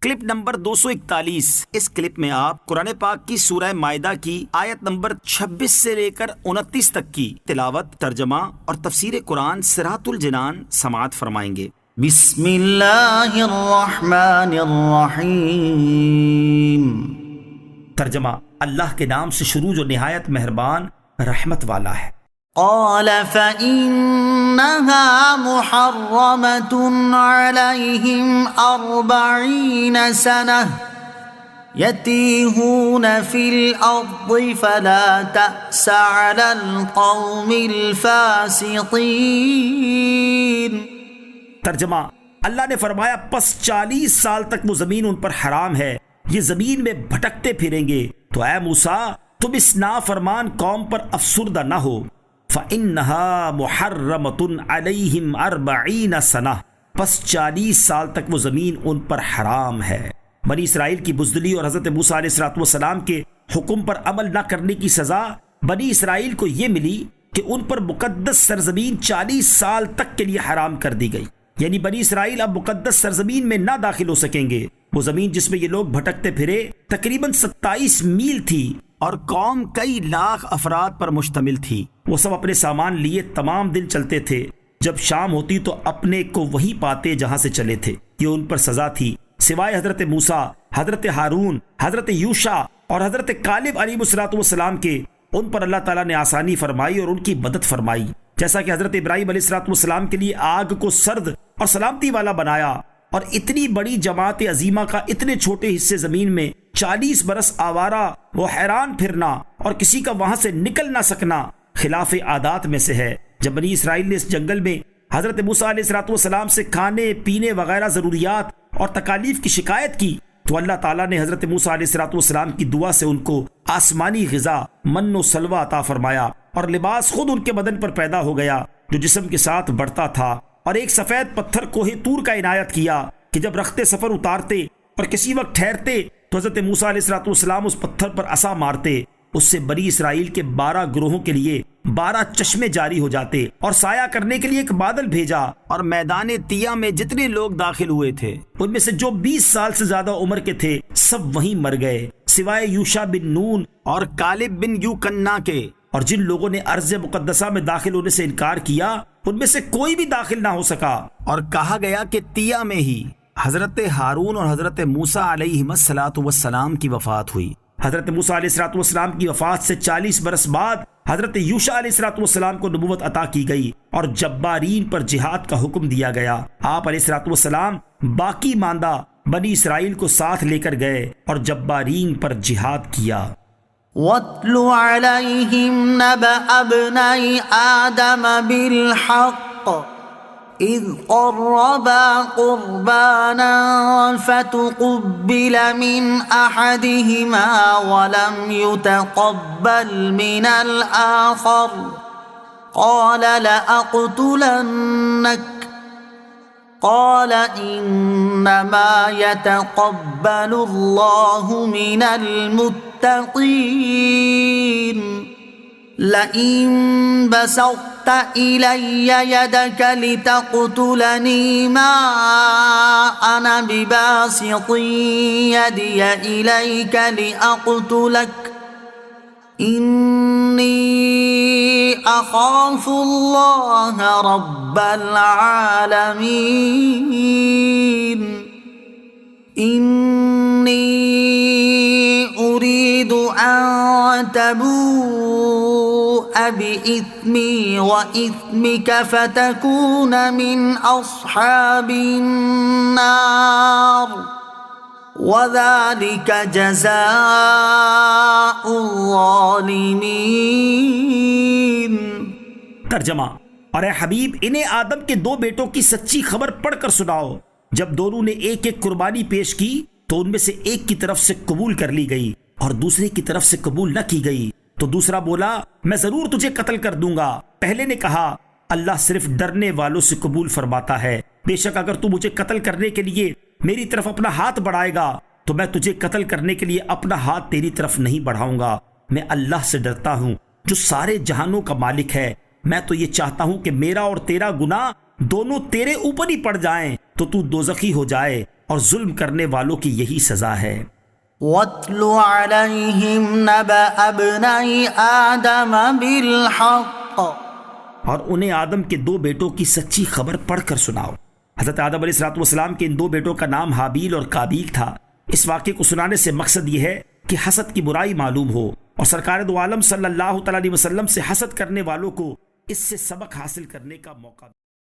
Clip number 241۔ اس clip میں آپ قرآن پاک کی سورہ مائدہ کی آیت نمبر 26 سے لے کر 29 تک کی تلاوت، ترجمہ اور تفسیر قرآن صراط الجنان سماعت فرمائیں گے۔ بسم اللہ الرحمن الرحیم۔ ترجمہ: اللہ کے نام سے شروع جو نہایت مہربان رحمت والا ہے۔ قال فإنها محرمة عليهم 40 سنة يتيهون في الأرض فلا تأس على القوم الفاسقين۔ ترجمہ: اللہ نے فرمایا پس 40 سال تک وہ زمین ان پر حرام ہے، یہ زمین میں بھٹکتے پھریں گے، تو اے موسیٰ تم اس نافرمان قوم پر افسردہ نہ ہو۔ فَإِنَّهَا مُحَرَّمَةٌ عَلَيْهِمْ 40 سَنَةً، پس 40 سال تک وہ زمین ان پر حرام ہے۔ بنی اسرائیل کی بزدلی اور حضرت موسیٰ علیہ السلام کے حکم پر عمل نہ کرنے کی سزا بنی اسرائیل کو یہ ملی کہ ان پر مقدس سرزمین 40 سال تک کے لیے حرام کر دی گئی، یعنی بنی اسرائیل اب مقدس سرزمین میں نہ داخل ہو سکیں گے۔ وہ زمین جس میں یہ لوگ بھٹکتے پھرے تقریباً 27 میل تھی اور قوم کئی لاکھ افراد پر مشتمل تھی۔ وہ سب اپنے سامان لیے تمام دن چلتے تھے، جب شام ہوتی تو اپنے کو وہی پاتے جہاں سے چلے تھے۔ یہ ان پر سزا تھی، سوائے حضرت موسیٰ، حضرت ہارون، حضرت یوشع اور حضرت کالب علیہ السلام کے، ان پر اللہ تعالیٰ نے آسانی فرمائی اور ان کی مدد فرمائی، جیسا کہ حضرت ابراہیم علیہ السلام کے لیے آگ کو سرد اور سلامتی والا بنایا، اور اتنی بڑی جماعت عظیمہ کا اتنے چھوٹے حصے زمین میں 40 برس آوارہ و حیران پھرنا اور کسی کا وہاں سے نکل نہ سکنا خلاف عادات میں سے ہے۔ جب بنی اسرائیل نے اس جنگل میں حضرت موسیٰ علیہ السلام سے کھانے پینے وغیرہ ضروریات اور تکالیف کی شکایت کی، تو اللہ تعالیٰ نے حضرت موسیٰ علیہ السلام کی دعا سے ان کو آسمانی غذا من و سلوہ عطا فرمایا، اور لباس خود ان کے بدن پر پیدا ہو گیا جو جسم کے ساتھ بڑھتا تھا، اور ایک سفید پتھر کوہ طور کا عنایت کیا کہ جب رخت سفر اتارتے اور کسی وقت ٹھہرتے تو حضرت موسیٰ علیہ السلام اس پتھر پر عصا مارتے، اس سے بنی اسرائیل کے 12 گروہوں کے لیے 12 چشمے جاری ہو جاتے، اور سایہ کرنے کے لیے ایک بادل بھیجا، اور میدان تیہ میں جتنے لوگ داخل ہوئے تھے ان میں سے جو 20 سال سے زیادہ عمر کے تھے سب وہیں مر گئے، سوائے یوشع بن نون اور کالب بن یوکنہ کے۔ اور جن لوگوں نے ارض مقدسہ میں داخل ہونے سے انکار کیا ان میں سے کوئی بھی داخل نہ ہو سکا۔ اور کہا گیا کہ تیہ میں ہی حضرت ہارون اور حضرت موسیٰ علیہ السلام کی وفات ہوئی۔ حضرت موسیٰ علیہ السلام کی وفات سے 40 برس بعد حضرت یوشع علیہ السلام کو نبوت عطا کی گئی اور جبارین پر جہاد کا حکم دیا گیا۔ آپ علیہ السلام باقی ماندہ بنی اسرائیل کو ساتھ لے کر گئے اور جبارین پر جہاد کیا۔ وَاتْلُ عَلَيْهِمْ نَبَأَ ابْنَيْ آدَمَ بِالْحَقِّ إِذْ قَرَّبَا قُرْبَانًا فَتُقُبِّلَ مِنْ أَحَدِهِمَا وَلَمْ يُتَقَبَّلْ مِنَ الْآخَرِ قَالَ لَأَقْتُلَنَّكَ قال انما يتقبل الله من المتقين لئن بسطت الي يدك لتقتلني ما انا بباسط يدي اليك لاقتلك انی اخاف اللہ رب العالمین انی اريد ان تبوء بإثمی وإثمك فتكون من اصحاب النار وَذَلِكَ جَزَاءُ الظَّالِمِينَ۔ ترجمہ: اور اے حبیب انہیں آدم کے 2 بیٹوں کی سچی خبر پڑھ کر سناؤ۔ جب دونوں نے ایک ایک قربانی پیش کی تو ان میں سے ایک کی طرف سے قبول کر لی گئی اور دوسرے کی طرف سے قبول نہ کی گئی، تو دوسرا بولا میں ضرور تجھے قتل کر دوں گا۔ پہلے نے کہا اللہ صرف ڈرنے والوں سے قبول فرماتا ہے، بے شک اگر تو مجھے قتل کرنے کے لیے میری طرف اپنا ہاتھ بڑھائے گا تو میں تجھے قتل کرنے کے لیے اپنا ہاتھ تیری طرف نہیں بڑھاؤں گا۔ میں اللہ سے ڈرتا ہوں جو سارے جہانوں کا مالک ہے، میں تو یہ چاہتا ہوں کہ میرا اور تیرا گناہ دونوں تیرے اوپر ہی پڑ جائیں، تو تو دوزخی ہو جائے، اور ظلم کرنے والوں کی یہی سزا ہے۔ وَاتْلُ عَلَيْهِمْ نَبَأَ ابْنَيْ آدَمَ بِالْحَقِّ، اور انہیں آدم کے 2 بیٹوں کی سچی خبر پڑھ کر سناؤ۔ حضرت آدم علیہ الصلوۃ والسلام کے ان 2 بیٹوں کا نام حابیل اور قابیل تھا۔ اس واقعے کو سنانے سے مقصد یہ ہے کہ حسد کی برائی معلوم ہو، اور سرکار دو عالم صلی اللہ تعالی علیہ وسلم سے حسد کرنے والوں کو اس سے سبق حاصل کرنے کا موقع